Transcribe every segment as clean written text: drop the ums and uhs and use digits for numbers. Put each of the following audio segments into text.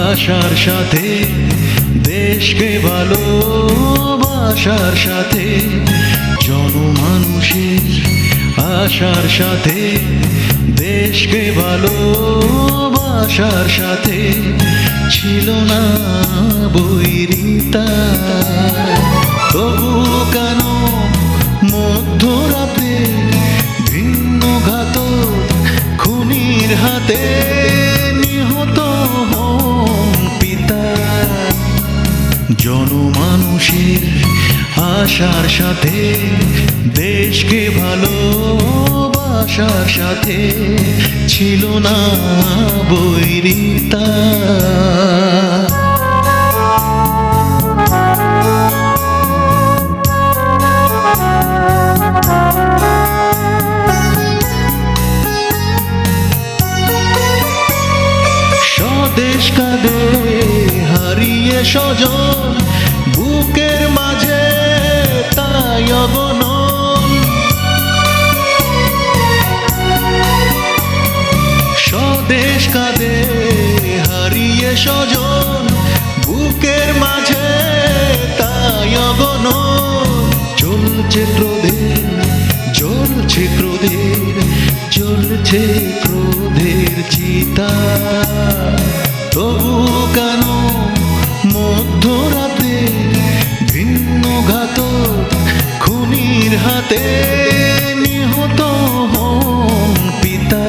আশার সাথে দেশকে ভালোবাসার সাথে জনমানুষের আশার সাথে দেশকে ভালোবাসার সাথে ছিল না বৈরিতা। তবু কেন মধ্যরাতে ভিন্ন ঘাতক খুনির হাতে নিহত হন পিতা। জনমানুষের আশার সাথে দেশকে ভালোবাসার সাথে ছিল না বৈরিতা। স্বদেশ কাঁদে হারিয়ে স্বজন বুকের মাঝে তাই অগণন। স্বদেশ কাঁদে হারিয়ে স্বজন বুকের মাঝে তাই অগণন। জ্বলছে ক্রোধের জ্বলছে ক্রোধের জ্বলছে ক্রোধের চিতা। তবু কেন মধ্যরাতে ভিন্ন ঘাতক খুনির হাতে নিহত হন পিতা।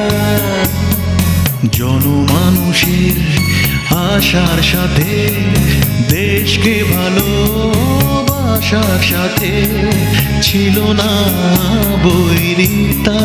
জনমানুষের আশার সাথে দেশকে ভালোবাসার সাথে ছিল না বৈরিতা।